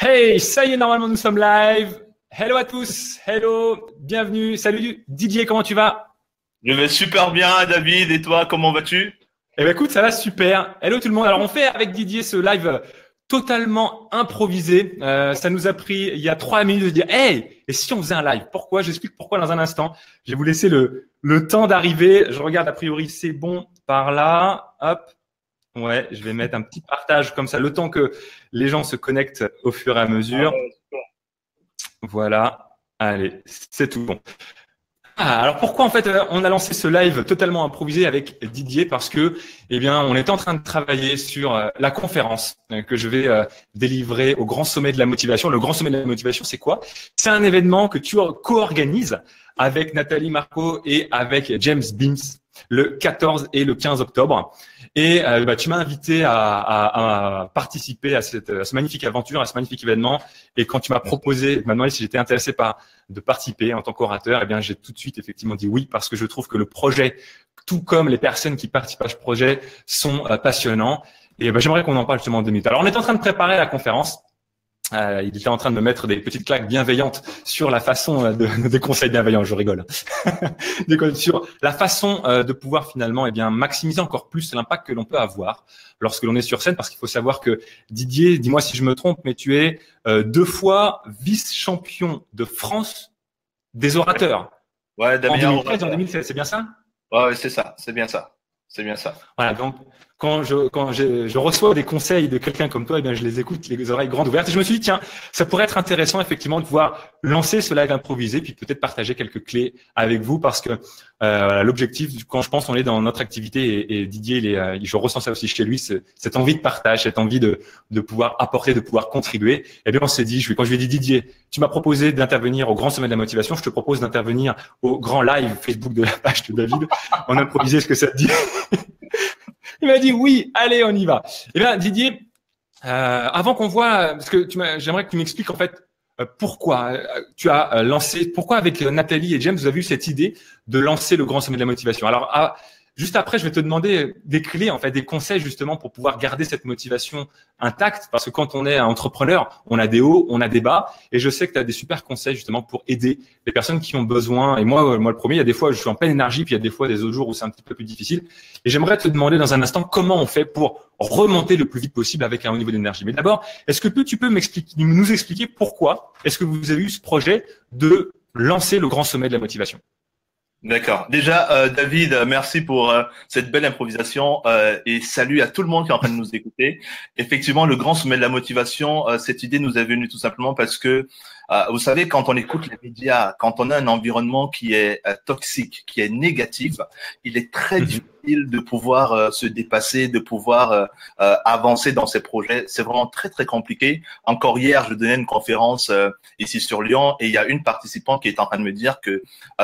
Hey, ça y est, normalement nous sommes live. Hello à tous, hello, bienvenue, salut Didier, comment tu vas? Je vais super bien, David. Et toi, comment vas-tu? Eh ben écoute, ça va super. Hello tout le monde. Alors on fait avec Didier ce live totalement improvisé. Ça nous a pris il y a 3 minutes de dire, hey, et si on faisait un live? Pourquoi? J'explique pourquoi dans un instant. Je vais vous laisser le temps d'arriver. Je regarde a priori c'est bon par là. Hop. Ouais, je vais mettre un petit partage comme ça, le temps que les gens se connectent au fur et à mesure. Voilà. Allez, c'est tout bon. Alors pourquoi en fait on a lancé ce live totalement improvisé avec Didier? Parce que eh bien on est en train de travailler sur la conférence que je vais délivrer au Grand Sommet de la Motivation. Le Grand Sommet de la Motivation, c'est quoi? C'est un événement que tu co-organises avec Nathalie Marco et avec James Beams le 14 et le 15 octobre. Et tu m'as invité à participer à cette magnifique aventure, à ce magnifique événement. Et quand tu m'as proposé, tu m'as demandé si j'étais intéressé de participer en tant qu'orateur, eh bien j'ai tout de suite effectivement dit oui parce que je trouve que le projet, tout comme les personnes qui participent à ce projet, sont passionnants. Et j'aimerais qu'on en parle justement en 2 minutes. Alors on est en train de préparer la conférence. Il était en train de me mettre des petites claques bienveillantes sur la façon des conseils bienveillants, je rigole, sur la façon de pouvoir finalement maximiser encore plus l'impact que l'on peut avoir lorsque l'on est sur scène, parce qu'il faut savoir que Didier, dis-moi si je me trompe, mais tu es 2 fois vice-champion de France des orateurs. Ouais, En Damien. 2013 et en 2016, c'est bien ça? Ouais, c'est ça, c'est bien ça. C'est bien ça. Voilà, donc quand je reçois des conseils de quelqu'un comme toi, eh bien je les écoute les oreilles grandes ouvertes et je me suis dit tiens, ça pourrait être intéressant effectivement de pouvoir lancer ce live improvisé puis peut-être partager quelques clés avec vous parce que l'objectif quand je pense on est dans notre activité et Didier je ressens ça aussi chez lui, cette envie de partage, cette envie de pouvoir apporter, de pouvoir contribuer. Et bien on s'est dit quand je lui ai dit Didier, tu m'as proposé d'intervenir au Grand Sommet de la Motivation, je te propose d'intervenir au grand live Facebook de la page de David. On a improvisé, ce que ça te dit? Il m'a dit oui, allez, on y va. Eh bien, Didier, avant qu'on voit, parce que j'aimerais que tu m'expliques en fait pourquoi tu as lancé, pourquoi avec Nathalie et James, vous avez eu cette idée de lancer le Grand Sommet de la Motivation. Alors, juste après, je vais te demander des clés, en fait, des conseils justement pour pouvoir garder cette motivation intacte, parce que quand on est entrepreneur, on a des hauts, on a des bas, et je sais que tu as des super conseils justement pour aider les personnes qui ont besoin. Et moi le premier, il y a des fois je suis en pleine énergie, puis il y a des fois des autres jours où c'est un petit peu plus difficile. Et j'aimerais te demander dans un instant comment on fait pour remonter le plus vite possible avec un haut niveau d'énergie. Mais d'abord, est-ce que tu peux nous expliquer pourquoi est-ce que vous avez eu ce projet de lancer le Grand Sommet de la Motivation? D'accord. Déjà, David, merci pour cette belle improvisation et salut à tout le monde qui est en train de nous écouter. Effectivement, le Grand Sommet de la Motivation, cette idée nous est venue tout simplement parce que, vous savez, quand on écoute les médias, quand on a un environnement qui est toxique, qui est négatif, il est très difficile de pouvoir se dépasser, de pouvoir avancer dans ces projets. C'est vraiment très, très compliqué. Encore hier, je donnais une conférence ici sur Lyon et il y a une participante qui est en train de me dire que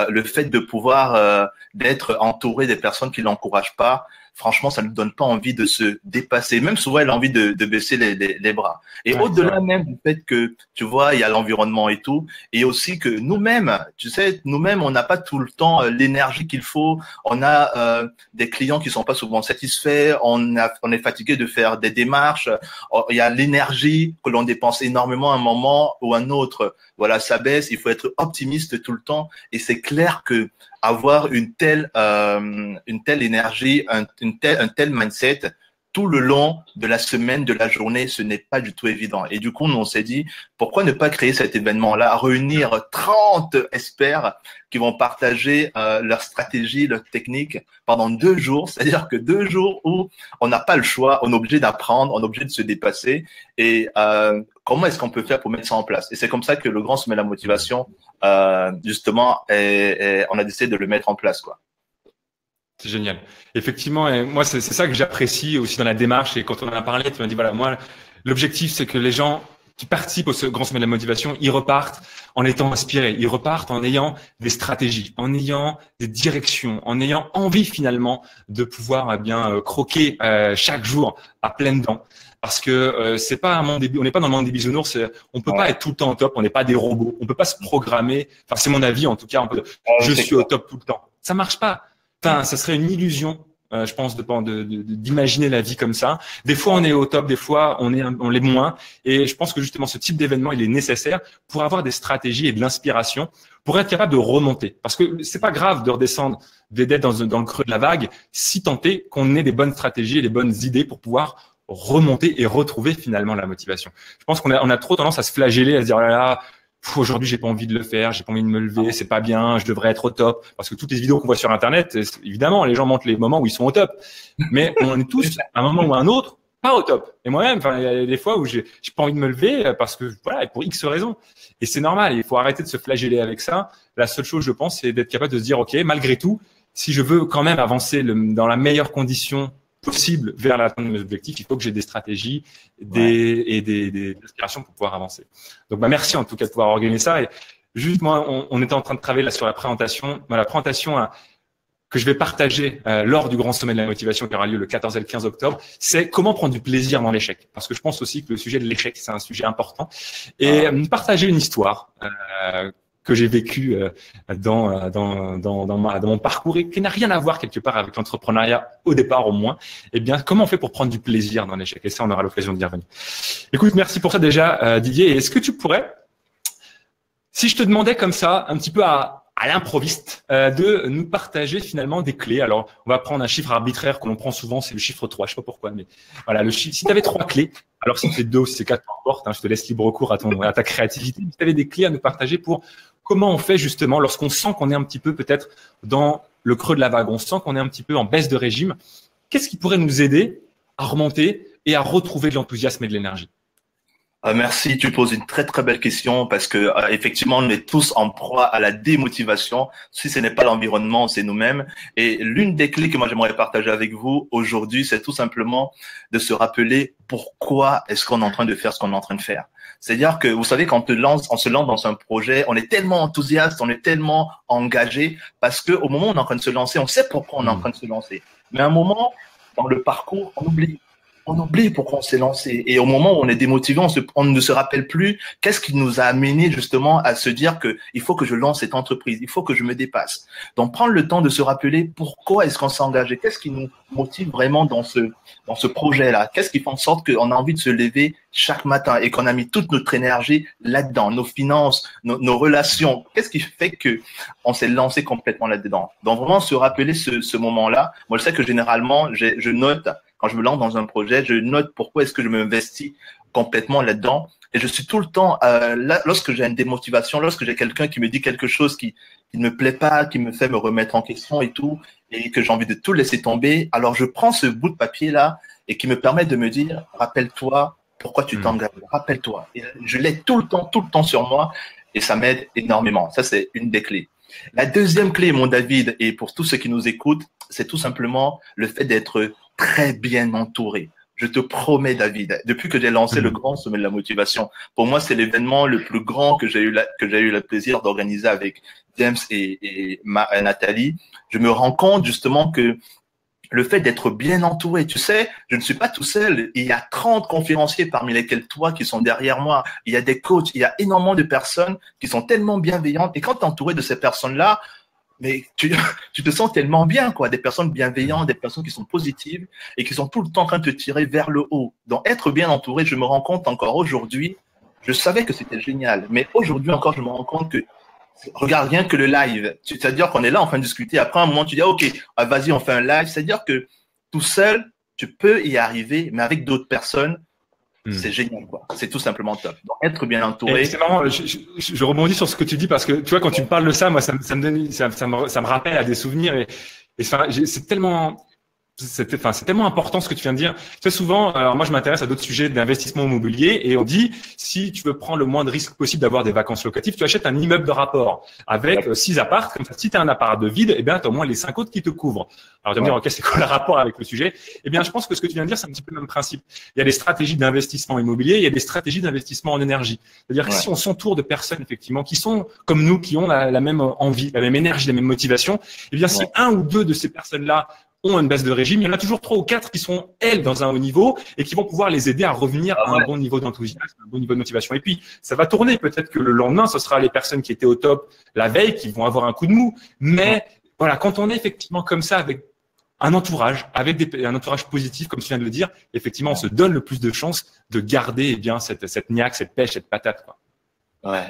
le fait de pouvoir d'être entouré des personnes qui l'encouragent pas, franchement, ça ne nous donne pas envie de se dépasser. Même souvent, elle a envie de baisser les bras. Et au-delà même du fait que, tu vois, il y a l'environnement et tout, et aussi que nous-mêmes, tu sais, nous-mêmes, on n'a pas tout le temps l'énergie qu'il faut. On a des clients qui sont pas souvent satisfaits. On est fatigué de faire des démarches. Il y a l'énergie que l'on dépense énormément à un moment ou à un autre. Voilà, ça baisse. Il faut être optimiste tout le temps. Et c'est clair que avoir une telle énergie, un tel mindset tout le long de la semaine, de la journée, ce n'est pas du tout évident. Et du coup, nous, on s'est dit, pourquoi ne pas créer cet événement-là, réunir 30 experts qui vont partager leur stratégie, leur technique pendant 2 jours. C'est-à-dire que 2 jours où on n'a pas le choix, on est obligé d'apprendre, on est obligé de se dépasser. Et comment est-ce qu'on peut faire pour mettre ça en place? Et c'est comme ça que le Grand Sommet de la Motivation, justement, on a décidé de le mettre en place, quoi. C'est génial. Effectivement, et moi, c'est ça que j'apprécie aussi dans la démarche. Et quand on en a parlé, tu m'as dit, voilà, moi, l'objectif, c'est que les gens qui participent au Grand Sommet de la Motivation, ils repartent en étant inspirés. Ils repartent en ayant des stratégies, en ayant des directions, en ayant envie finalement de pouvoir croquer chaque jour à pleines dents. Parce que c'est pas un monde on n'est pas dans le monde des bisounours. On peut pas être tout le temps au top. On n'est pas des robots. On peut pas se programmer. Enfin, c'est mon avis en tout cas. Je suis au top tout le temps. Ça marche pas. Enfin, ça serait une illusion je pense, d'imaginer la vie comme ça. Des fois, on est au top, des fois, on l'est moins. Et je pense que justement, ce type d'événement, il est nécessaire pour avoir des stratégies et de l'inspiration pour être capable de remonter. Parce que c'est pas grave de redescendre, d'être dans le creux de la vague, si tant est qu'on ait des bonnes stratégies et des bonnes idées pour pouvoir remonter et retrouver finalement la motivation. Je pense qu'on a trop tendance à se flageller, à se dire, oh là là, aujourd'hui, j'ai pas envie de le faire, j'ai pas envie de me lever, c'est pas bien, je devrais être au top. Parce que toutes les vidéos qu'on voit sur Internet, évidemment, les gens montrent les moments où ils sont au top. Mais on est tous, à un moment ou à un autre, pas au top. Et moi-même, il y a des fois où j'ai pas envie de me lever parce que, voilà, pour X raisons. Et c'est normal, il faut arrêter de se flageller avec ça. La seule chose, je pense, c'est d'être capable de se dire, OK, malgré tout, si je veux quand même avancer dans la meilleure condition possible vers l'atteinte de mes objectifs, il faut que j'ai des stratégies et des aspirations pour pouvoir avancer. Donc, merci en tout cas de pouvoir organiser ça. Et juste, moi, on était en train de travailler là sur la présentation. La présentation que je vais partager lors du grand sommet de la motivation qui aura lieu le 14 et le 15 octobre, c'est comment prendre du plaisir dans l'échec. Parce que je pense aussi que le sujet de l'échec, c'est un sujet important. Et partager une histoire que j'ai vécu dans mon parcours et qui n'a rien à voir quelque part avec l'entrepreneuriat au départ au moins. Eh bien, comment on fait pour prendre du plaisir dans l'échec? Et ça, on aura l'occasion d'y revenir. Écoute, merci pour ça déjà, Didier. Et est-ce que tu pourrais, si je te demandais comme ça, un petit peu à l'improviste, de nous partager finalement des clés. Alors, on va prendre un chiffre arbitraire que l'on prend souvent, c'est le chiffre 3. Je sais pas pourquoi, mais voilà, le chiffre. Si tu avais 3 clés, alors si c'est 2 ou si c'est 4, peu importe, je te laisse libre cours à ta créativité. Si tu avais des clés à nous partager pour comment on fait justement lorsqu'on sent qu'on est un petit peu peut-être dans le creux de la vague, on sent qu'on est un petit peu en baisse de régime, qu'est-ce qui pourrait nous aider à remonter et à retrouver de l'enthousiasme et de l'énergie? Merci, tu poses une très très belle question parce que effectivement on est tous en proie à la démotivation. Si ce n'est pas l'environnement, c'est nous-mêmes. Et l'une des clés que moi j'aimerais partager avec vous aujourd'hui, c'est tout simplement de se rappeler pourquoi est-ce qu'on est en train de faire ce qu'on est en train de faire. C'est-à-dire que vous savez, quand on se lance dans un projet, on est tellement enthousiaste, on est tellement engagé parce que au moment où on est en train de se lancer, on sait pourquoi on est en train de se lancer. Mais à un moment dans le parcours, on oublie. On oublie pourquoi on s'est lancé. Et au moment où on est démotivé, on ne se rappelle plus qu'est-ce qui nous a amené justement à se dire que il faut que je lance cette entreprise, il faut que je me dépasse. Donc, prendre le temps de se rappeler pourquoi est-ce qu'on s'est engagé, qu'est-ce qui nous motive vraiment dans ce projet-là, qu'est-ce qui fait en sorte qu'on a envie de se lever chaque matin et qu'on a mis toute notre énergie là-dedans, nos finances, nos relations. Qu'est-ce qui fait que on s'est lancé complètement là-dedans? Donc, vraiment se rappeler ce moment-là. Moi, je sais que généralement, je note. Quand je me lance dans un projet, je note pourquoi est-ce que je m'investis complètement là-dedans. Et je suis tout le temps, là, lorsque j'ai une démotivation, lorsque j'ai quelqu'un qui me dit quelque chose qui ne me plaît pas, qui me fait me remettre en question et tout, et que j'ai envie de tout laisser tomber, alors je prends ce bout de papier-là et qui me permet de me dire, rappelle-toi pourquoi tu t'engages, rappelle-toi. Et je l'ai tout le temps sur moi et ça m'aide énormément. Ça, c'est une des clés. La deuxième clé, mon David, et pour tous ceux qui nous écoutent, c'est tout simplement le fait d'être très bien entouré. Je te promets, David, depuis que j'ai lancé le grand sommet de la motivation, pour moi, c'est l'événement le plus grand que j'ai eu le plaisir d'organiser avec James et Nathalie. Je me rends compte justement que le fait d'être bien entouré, tu sais, je ne suis pas tout seul. Il y a 30 conférenciers parmi lesquels toi qui sont derrière moi. Il y a des coachs, il y a énormément de personnes qui sont tellement bienveillantes. Et quand tu es entouré de ces personnes-là, mais tu te sens tellement bien, quoi. Des personnes bienveillantes, des personnes qui sont positives et qui sont tout le temps en train de te tirer vers le haut. Donc, être bien entouré, je me rends compte encore aujourd'hui, je savais que c'était génial, mais aujourd'hui encore, je me rends compte que, regarde rien que le live. C'est-à-dire qu'on est là en train de discuter. Après, un moment, tu dis, OK, vas-y, on fait un live. C'est-à-dire que tout seul, tu peux y arriver, mais avec d'autres personnes, c'est génial, quoi. C'est tout simplement top. Donc, être bien entouré. C'est marrant, je rebondis sur ce que tu dis parce que, tu vois, quand tu me parles de ça, moi, ça me rappelle à des souvenirs et c'est tellement important ce que tu viens de dire. Très souvent, alors moi je m'intéresse à d'autres sujets d'investissement immobilier et on dit si tu veux prendre le moins de risques possible d'avoir des vacances locatives, tu achètes un immeuble de rapport avec 6 apparts. Comme ça, si tu as un appart de vide, eh bien tu as au moins les 5 autres qui te couvrent. Alors tu vas me dire ok, c'est quoi le rapport avec le sujet? Eh bien je pense que ce que tu viens de dire, c'est un petit peu le même principe. Il y a des stratégies d'investissement immobilier, il y a des stratégies d'investissement en énergie. C'est-à-dire que si on s'entoure de personnes effectivement qui sont comme nous, qui ont la même envie, la même énergie, la même motivation, eh bien si un ou deux de ces personnes-là ont une baisse de régime, il y en a toujours 3 ou 4 qui sont, elles, dans un haut niveau et qui vont pouvoir les aider à revenir à un bon niveau d'enthousiasme, un bon niveau de motivation. Et puis, ça va tourner. Peut-être que le lendemain, ce sera les personnes qui étaient au top la veille qui vont avoir un coup de mou. Mais voilà, quand on est effectivement comme ça avec un entourage avec un entourage positif, comme tu viens de le dire, effectivement, on se donne le plus de chances de garder eh bien cette niaque, cette pêche, cette patate, quoi.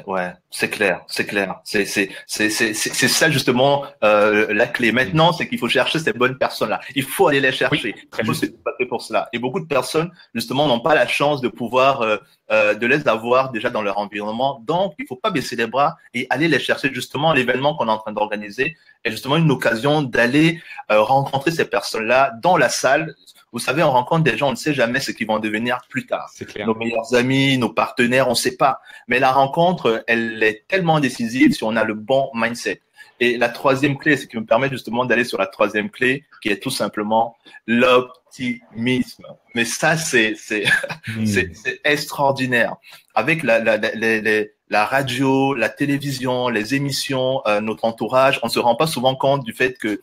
Ouais, c'est clair, c'est clair. C'est ça justement la clé. Maintenant, c'est qu'il faut chercher ces bonnes personnes-là. Il faut aller les chercher. Oui, très Il faut juste. se battre pour cela. Et beaucoup de personnes justement n'ont pas la chance de pouvoir de les avoir déjà dans leur environnement. Donc, il faut pas baisser les bras et aller les chercher. Justement, l'événement qu'on est en train d'organiser est justement une occasion d'aller rencontrer ces personnes-là dans la salle. Vous savez, on rencontre des gens, on ne sait jamais ce qu'ils vont devenir plus tard. C'est clair. Nos meilleurs amis, nos partenaires, on ne sait pas. Mais la rencontre, elle est tellement décisive si on a le bon mindset. Et la troisième clé, ce qui me permet justement d'aller sur la troisième clé, qui est tout simplement l'optimisme. Mais ça, c'est extraordinaire. Avec la radio, la télévision, les émissions, notre entourage, on se rend pas souvent compte du fait que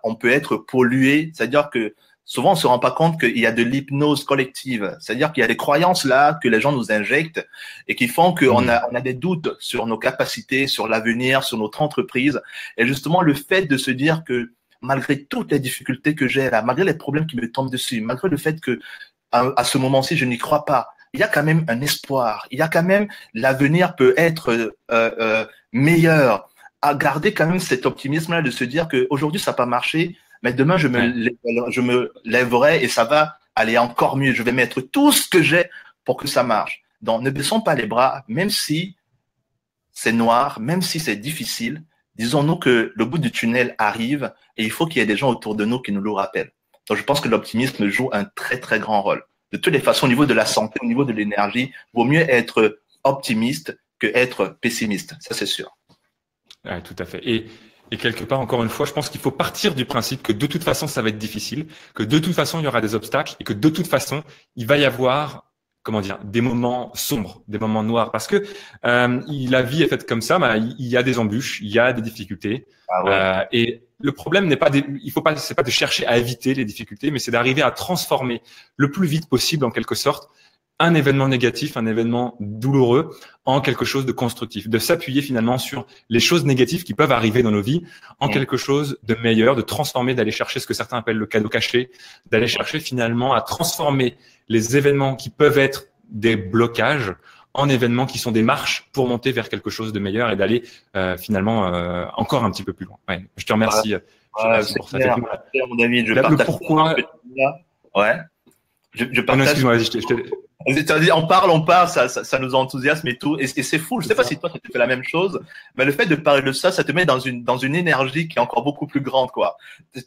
on peut être pollué. C'est-à-dire que souvent, on se rend pas compte qu'il y a de l'hypnose collective. C'est-à-dire qu'il y a des croyances là que les gens nous injectent et qui font qu'on a des doutes sur nos capacités, sur l'avenir, sur notre entreprise. Et justement, le fait de se dire que malgré toutes les difficultés que j'ai là, malgré les problèmes qui me tombent dessus, malgré le fait que à ce moment-ci, je n'y crois pas, il y a quand même un espoir. Il y a quand même l'avenir peut être meilleur. À garder quand même cet optimisme-là de se dire que aujourd'hui ça n'a pas marché, mais demain je me lèverai et ça va aller encore mieux. Je vais mettre tout ce que j'ai pour que ça marche. Donc ne baissons pas les bras, même si c'est noir, même si c'est difficile. Disons-nous que le bout du tunnel arrive et il faut qu'il y ait des gens autour de nous qui nous le rappellent. Donc je pense que l'optimisme joue un très très grand rôle. De toutes les façons, au niveau de la santé, au niveau de l'énergie, vaut mieux être optimiste que être pessimiste. Ça c'est sûr. Ouais, tout à fait. Et quelque part, encore une fois, je pense qu'il faut partir du principe que de toute façon, ça va être difficile, que de toute façon, il y aura des obstacles et que de toute façon, il va y avoir, comment dire, des moments sombres, des moments noirs. Parce que la vie est faite comme ça, il y a des embûches, il y a des difficultés. Ah ouais. Et le problème n'est pas, c'est pas de chercher à éviter les difficultés, mais c'est d'arriver à transformer le plus vite possible, en quelque sorte, un événement négatif, un événement douloureux en quelque chose de constructif, de s'appuyer finalement sur les choses négatives qui peuvent arriver dans nos vies en quelque chose de meilleur, de transformer, d'aller chercher ce que certains appellent le cadeau caché, d'aller chercher finalement à transformer les événements qui peuvent être des blocages en événements qui sont des marches pour monter vers quelque chose de meilleur et d'aller finalement encore un petit peu plus loin. Ouais, je te remercie, pour ça. Clair, mon David, je partage pourquoi. Ouais. Je partage. Non, excuse-moi, vas-y, on parle, ça nous enthousiasme et tout, et c'est fou. Je sais pas si toi tu fais la même chose, mais le fait de parler de ça te met dans une énergie qui est encore beaucoup plus grande, quoi.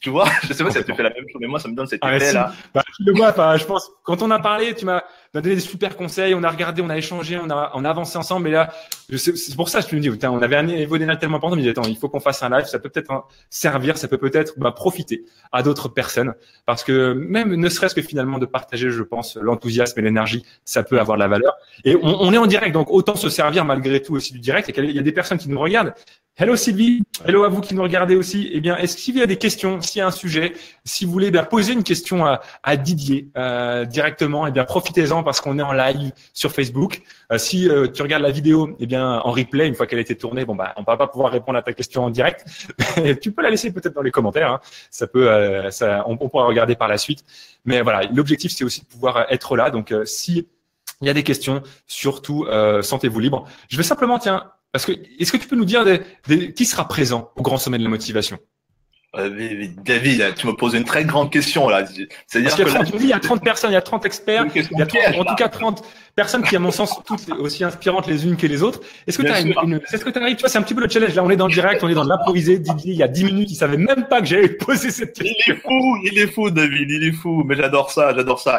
Tu vois, je sais pas si tu fais la même chose, mais moi ça me donne cette idée là. Tu le vois, je pense. Quand on a parlé, tu m'as donné des super conseils, on a regardé, on a échangé, on a avancé ensemble, et là, c'est pour ça que je te dis, putain, on avait un niveau d'énergie tellement important, mais attends, il faut qu'on fasse un live, ça peut peut-être servir, ça peut peut-être profiter à d'autres personnes, parce que même ne serait-ce que finalement de partager, je pense, l'enthousiasme et l'énergie, ça peut avoir de la valeur. Et on est en direct, donc autant se servir malgré tout aussi du direct. Et il y a des personnes qui nous regardent. Hello Sylvie, hello à vous qui nous regardez aussi. Eh bien, est-ce qu'il y a des questions, s'il y a un sujet, si vous voulez poser une question à Didier directement, eh bien profitez-en parce qu'on est en live sur Facebook. Si tu regardes la vidéo, eh bien en replay une fois qu'elle a été tournée, on va pas pouvoir répondre à ta question en direct. Tu peux la laisser peut-être dans les commentaires. Hein. Ça peut, on pourra regarder par la suite. Mais voilà, l'objectif c'est aussi de pouvoir être là. Donc si il y a des questions, surtout sentez-vous libre. Je vais simplement, parce que est-ce que tu peux nous dire qui sera présent au Grand Sommet de la Motivation? David, tu me poses une très grande question là. C'est-à-dire que il y a 30 personnes, il y a 30 experts, il y a 30, en tout cas 30 personnes qui, à mon sens, sont toutes aussi inspirantes les unes que les autres. Est-ce que tu arrives, tu vois, c'est un petit peu le challenge. Là, on est dans le direct, on est dans l'improvisé. Didier, il y a 10 minutes, il savait même pas que j'allais poser cette question. Il est fou, David, il est fou. Mais j'adore ça.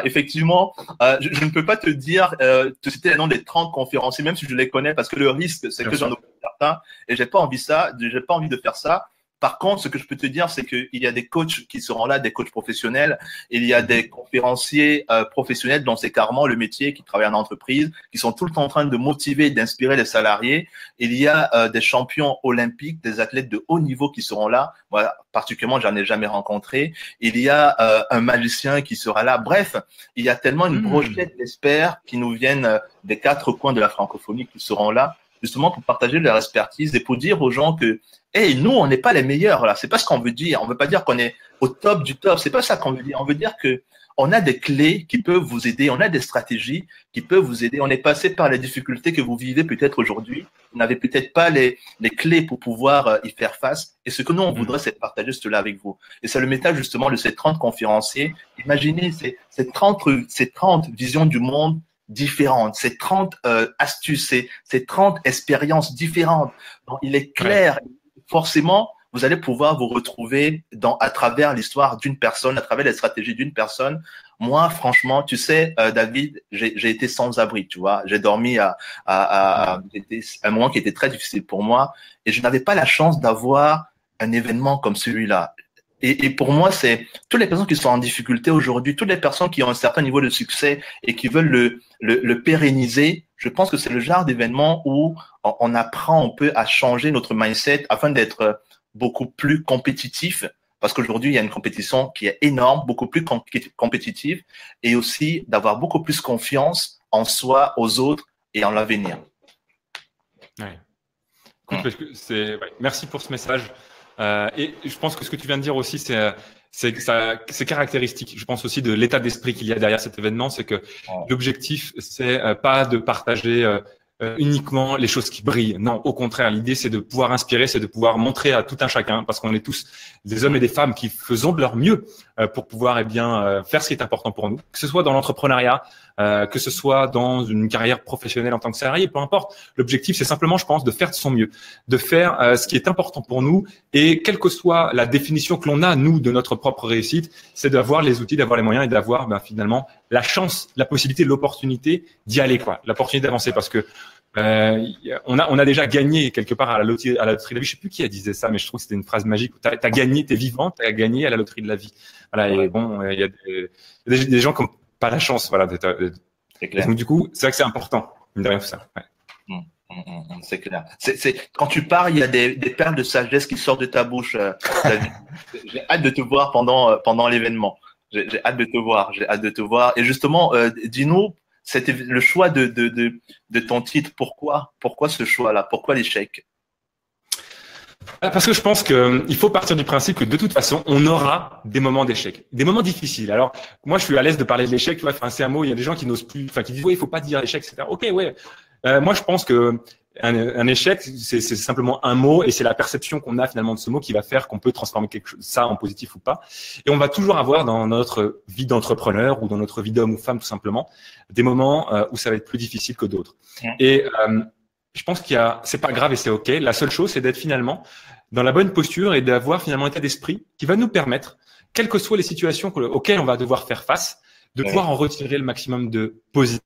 Effectivement, je ne peux pas te dire, te citer les noms des 30 conférenciers, même si je les connais, parce que le risque, c'est que j'en oublie certains. Et j'ai pas envie de faire ça. Par contre, ce que je peux te dire, c'est qu'il y a des coachs qui seront là, des coachs professionnels. Il y a des conférenciers professionnels dont c'est carrément le métier, qui travaillent en entreprise, qui sont tout le temps en train de motiver et d'inspirer les salariés. Il y a des champions olympiques, des athlètes de haut niveau qui seront là. Moi, particulièrement, j'en ai jamais rencontré. Il y a un magicien qui sera là. Bref, il y a tellement une brochette d'experts qui nous viennent des 4 coins de la francophonie qui seront là. justement pour partager leur expertise et pour dire aux gens que, hey, nous, on n'est pas les meilleurs là. C'est pas ce qu'on veut dire. On veut pas dire qu'on est au top du top. C'est pas ça qu'on veut dire. On veut dire que on a des clés qui peuvent vous aider. On a des stratégies qui peuvent vous aider. On est passé par les difficultés que vous vivez peut-être aujourd'hui. Vous n'avez peut-être pas les clés pour pouvoir y faire face. Et ce que nous, on voudrait, c'est partager cela avec vous. Et c'est le message justement de ces 30 conférenciers. Imaginez ces 30 visions du monde différentes, ces 30 astuces, ces 30 expériences différentes. Donc, il est clair, forcément, vous allez pouvoir vous retrouver à travers l'histoire d'une personne, à travers les stratégies d'une personne. Moi, franchement, tu sais, David, j'ai été sans abri, tu vois. J'ai dormi à un moment qui était très difficile pour moi et je n'avais pas la chance d'avoir un événement comme celui-là. Et pour moi, c'est toutes les personnes qui sont en difficulté aujourd'hui, toutes les personnes qui ont un certain niveau de succès et qui veulent le pérenniser. Je pense que c'est le genre d'événement où on apprend un peu à changer notre mindset afin d'être beaucoup plus compétitif, parce qu'aujourd'hui, il y a une compétition qui est énorme, beaucoup plus compétitive, et aussi d'avoir beaucoup plus confiance en soi, aux autres et en l'avenir. Ouais. Écoute, merci pour ce message. Et je pense que ce que tu viens de dire aussi, c'est caractéristique. Je pense aussi de l'état d'esprit qu'il y a derrière cet événement, c'est que l'objectif, c'est pas de partager uniquement les choses qui brillent. Non, au contraire, l'idée, c'est de pouvoir inspirer, c'est de pouvoir montrer à tout un chacun, parce qu'on est tous des hommes et des femmes qui faisons de leur mieux pour pouvoir faire ce qui est important pour nous, que ce soit dans l'entrepreneuriat, que ce soit dans une carrière professionnelle en tant que salarié, peu importe. L'objectif, c'est simplement, je pense, de faire de son mieux, de faire ce qui est important pour nous, et quelle que soit la définition que l'on a, nous, de notre propre réussite, c'est d'avoir les outils, d'avoir les moyens et d'avoir finalement la chance, la possibilité, l'opportunité d'y aller, l'opportunité d'avancer, parce que on a déjà gagné quelque part à la loterie de la vie. Je sais plus qui a disait ça, mais je trouve que c'était une phrase magique. T'as gagné, t'es vivant, t'as gagné à la loterie de la vie. Voilà. Et bon, il y a des gens qui n'ont pas la chance, voilà. C'est clair. Donc du coup, c'est vrai que c'est important, mine de rien, tout ça. Ouais. C'est clair. Quand tu parles, il y a des perles de sagesse qui sortent de ta bouche. J'ai hâte de te voir pendant l'événement. J'ai hâte de te voir. J'ai hâte de te voir. Et justement, dis-nous. C'était le choix de ton titre. Pourquoi ce choix-là? Pourquoi l'échec? Parce que je pense qu'il faut partir du principe que de toute façon, on aura des moments d'échec, des moments difficiles. Alors, moi, je suis à l'aise de parler de l'échec. Tu vois, c'est un mot. Il y a des gens qui n'osent plus, qui disent il faut pas dire échec, etc. Ok, ouais. Moi, je pense que un échec, c'est simplement un mot, et c'est la perception qu'on a finalement de ce mot qui va faire qu'on peut transformer ça en positif ou pas. Et on va toujours avoir dans notre vie d'entrepreneur ou dans notre vie d'homme ou femme tout simplement des moments où ça va être plus difficile que d'autres. Et je pense c'est pas grave et c'est ok. La seule chose, c'est d'être finalement dans la bonne posture et d'avoir finalement un état d'esprit qui va nous permettre, quelles que soient les situations auxquelles on va devoir faire face, de pouvoir en retirer le maximum de positif,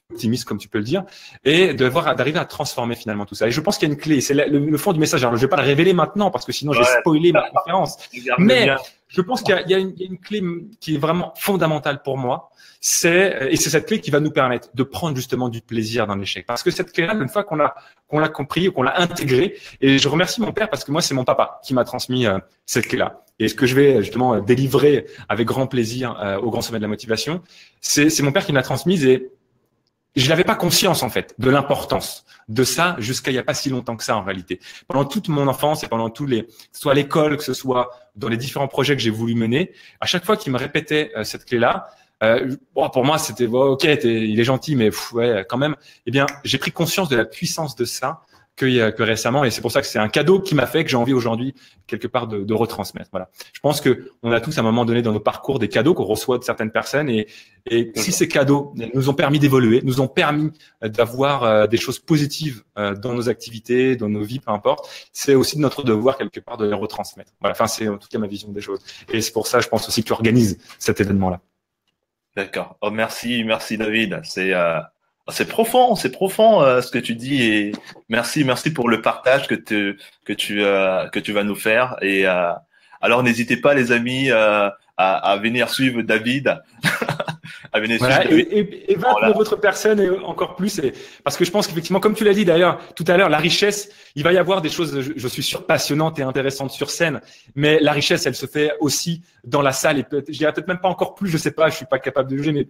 optimiste comme tu peux le dire, et d'arriver à transformer finalement tout ça. Et je pense qu'il y a une clé, c'est le fond du message. Alors je vais pas le révéler maintenant parce que sinon j'ai spoilé ma conférence, mais je pense qu'il y a une clé qui est vraiment fondamentale pour moi, c'est cette clé qui va nous permettre de prendre justement du plaisir dans l'échec. Parce que cette clé-là, une fois qu'on l'a compris, qu'on l'a intégrée, et je remercie mon père parce que moi c'est mon papa qui m'a transmis cette clé-là. Et ce que je vais justement délivrer avec grand plaisir au Grand Sommet de la Motivation, c'est mon père qui me l'a transmise, et je n'avais pas conscience en fait de l'importance de ça jusqu'à il y a pas si longtemps que ça en réalité. Pendant toute mon enfance et pendant que ce soit à l'école, que ce soit dans les différents projets que j'ai voulu mener, à chaque fois qu'il me répétait cette clé-là, pour moi c'était ok, il est gentil, mais ouais quand même. Eh bien, j'ai pris conscience de la puissance de ça que récemment, et c'est pour ça que c'est un cadeau qui m'a fait que j'ai envie aujourd'hui quelque part de retransmettre. Voilà. Je pense que on a tous à un moment donné dans nos parcours des cadeaux qu'on reçoit de certaines personnes, et si ces cadeaux nous ont permis d'évoluer, nous ont permis d'avoir des choses positives dans nos activités, dans nos vies, peu importe, c'est aussi de notre devoir quelque part de les retransmettre. Voilà. Enfin, c'est en tout cas ma vision des choses. Et c'est pour ça, je pense aussi que tu organises cet événement-là. D'accord. Oh, merci David. C'est profond ce que tu dis, et merci pour le partage que tu vas nous faire. Et alors n'hésitez pas les amis à venir suivre David venez Voilà, suivre David. et vaincre Voilà. votre personne et encore plus. Parce que je pense qu'effectivement, comme tu l'as dit d'ailleurs tout à l'heure, la richesse, il va y avoir des choses, je suis sûr, passionnantes et intéressantes sur scène, mais la richesse, elle se fait aussi dans la salle et je dirais peut-être même pas encore plus, je sais pas, je suis pas capable de juger, mais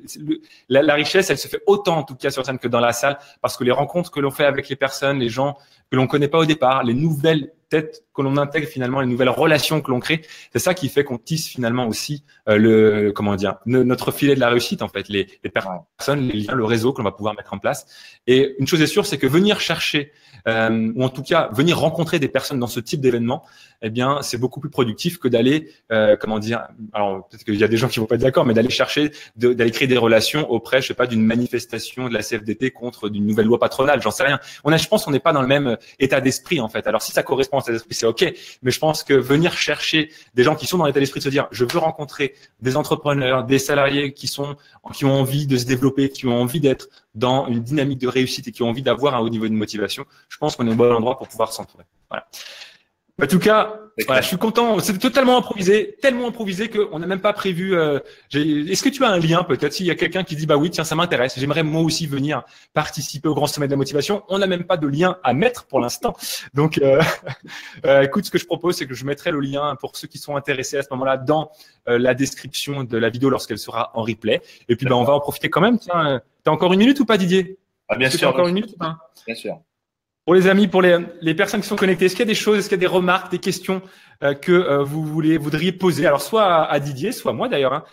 la richesse, elle se fait autant en tout cas sur scène que dans la salle, parce que les rencontres que l'on fait avec les personnes, les gens que l'on connaît pas au départ, les nouvelles têtes que l'on intègre finalement, les nouvelles relations que l'on crée, c'est ça qui fait qu'on tisse finalement aussi notre filet de la réussite en fait, les personnes, les liens, le réseau que l'on va pouvoir mettre en place. Et une chose est sûre, c'est que venir chercher ou en tout cas venir rencontrer des personnes dans ce type d'événement, eh bien c'est beaucoup plus productif que d'aller alors peut-être qu'il y a des gens qui vont pas être d'accord, mais d'aller chercher d'aller créer des relations auprès, je sais pas, d'une manifestation de la CFDT contre d'une nouvelle loi patronale, j'en sais rien. Je pense qu'on n'est pas dans le même état d'esprit en fait. Alors si ça correspond à cet esprit, c'est ok, mais je pense que venir chercher des gens qui sont dans l'état d'esprit de se dire je veux rencontrer des entrepreneurs, des salariés qui ont envie de se développer, qui ont envie d'être dans une dynamique de réussite et qui ont envie d'avoir un haut niveau de motivation, je pense qu'on est au bon endroit pour pouvoir s'entourer. Voilà. En tout cas, voilà, je suis content. C'est totalement improvisé, tellement improvisé qu'on n'a même pas prévu. Est-ce que tu as un lien peut-être s'il y a quelqu'un qui dit bah oui tiens ça m'intéresse, j'aimerais moi aussi venir participer au grand sommet de la motivation. On n'a même pas de lien à mettre pour l'instant. Donc écoute, ce que je propose c'est que je mettrai le lien pour ceux qui sont intéressés à ce moment-là dans la description de la vidéo lorsqu'elle sera en replay. Et puis on va en profiter quand même. Tiens, t'as encore une minute ou pas Didier? Bien sûr. Encore une minute ou pas? Bien sûr. Pour les amis, pour les personnes qui sont connectées, est-ce qu'il y a des choses, est-ce qu'il y a des remarques, des questions que vous voudriez poser? Alors, soit à Didier, soit moi d'ailleurs. Hein.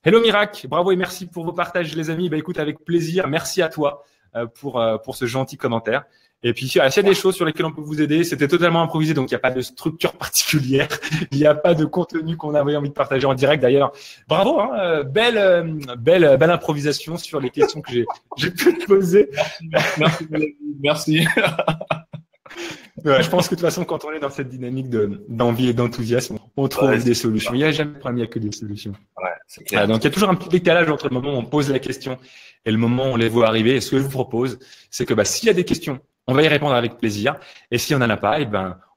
Hello Mirac, bravo et merci pour vos partages les amis. Bah, écoute, avec plaisir, merci à toi pour ce gentil commentaire. Et puis, s'il y a des choses sur lesquelles on peut vous aider, c'était totalement improvisé, donc il n'y a pas de structure particulière, il n'y a pas de contenu qu'on avait envie de partager en direct. D'ailleurs, bravo, hein, belle improvisation sur les questions que j'ai pu te poser. Merci. Ouais, je pense que de toute façon, quand on est dans cette dynamique d'envie et d'enthousiasme, on trouve des solutions. Il n'y a jamais de problème, il n'y a que des solutions. Ouais, c'est clair. Donc, il y a toujours un petit décalage entre le moment où on pose la question et le moment où on les voit arriver. Et ce que je vous propose, c'est que s'il y a des questions, on va y répondre avec plaisir. Et s'il n'y en a pas,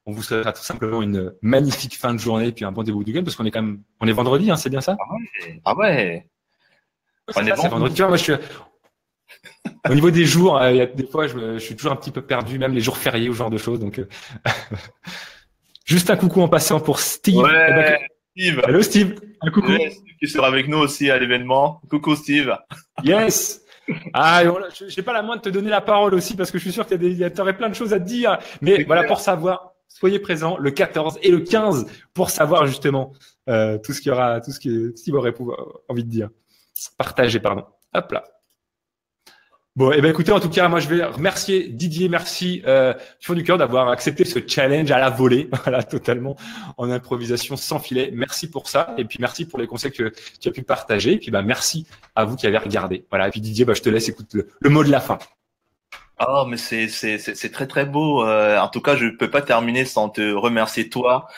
on vous souhaitera tout simplement une magnifique fin de journée et puis un bon début du week-end parce qu'on est on est vendredi, hein, c'est bien ça? Ah ouais. C'est vendredi. Tu vois, moi, au niveau des jours, il y a des fois, je suis toujours un petit peu perdu, même les jours fériés ou ce genre de choses. Donc, juste un coucou en passant pour Steve. Ouais, Steve. Hello Steve. Un coucou. Ouais, Steve qui sera avec nous aussi à l'événement. Coucou Steve. Yes. Ah, je n'ai pas la moindre de te donner la parole aussi parce que je suis sûr qu'il y aurait plein de choses à te dire. Mais voilà, pour savoir, soyez présents le 14 et le 15 pour savoir justement tout ce qu'il y aura, tout ce qu'il aurait envie de dire. Partager, pardon. Hop là. Bon, écoutez, en tout cas, moi, je vais remercier Didier, merci du fond du cœur d'avoir accepté ce challenge à la volée, voilà, totalement en improvisation sans filet. Merci pour ça, et puis merci pour les conseils que tu as pu partager, et puis merci à vous qui avez regardé. Voilà, et puis Didier, je te laisse écouter le mot de la fin. Oh, mais c'est très très beau. En tout cas, je peux pas terminer sans te remercier toi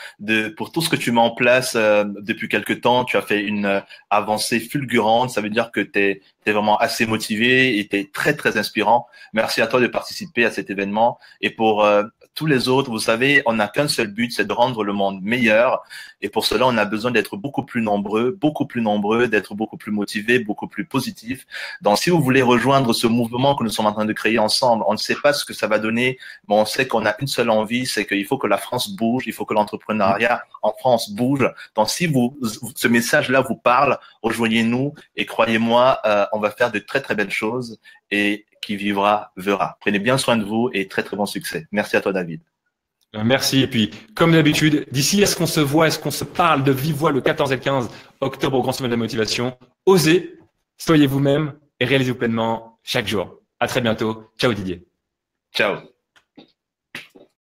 pour tout ce que tu mets en place depuis quelque temps. Tu as fait une avancée fulgurante. Ça veut dire que t'es vraiment assez motivé et t'es très très inspirant. Merci à toi de participer à cet événement. Et pour tous les autres, vous savez, on n'a qu'un seul but, c'est de rendre le monde meilleur. Et pour cela, on a besoin d'être beaucoup plus nombreux, d'être beaucoup plus motivés, beaucoup plus positifs. Donc, si vous voulez rejoindre ce mouvement que nous sommes en train de créer ensemble, on ne sait pas ce que ça va donner, mais on sait qu'on a une seule envie, c'est qu'il faut que la France bouge, il faut que l'entrepreneuriat en France bouge. Donc, si ce message-là vous parle, rejoignez-nous et croyez-moi, on va faire de très très belles choses et qui vivra verra. Prenez bien soin de vous et très très bon succès. Merci à toi, David. Merci. Et puis, comme d'habitude, d'ici à ce qu'on se voit, est-ce qu'on se parle de vive voix le 14 et le 15 octobre au Grand Sommet de la Motivation, osez, soyez vous-même et réalisez-vous pleinement chaque jour. À très bientôt. Ciao Didier. Ciao.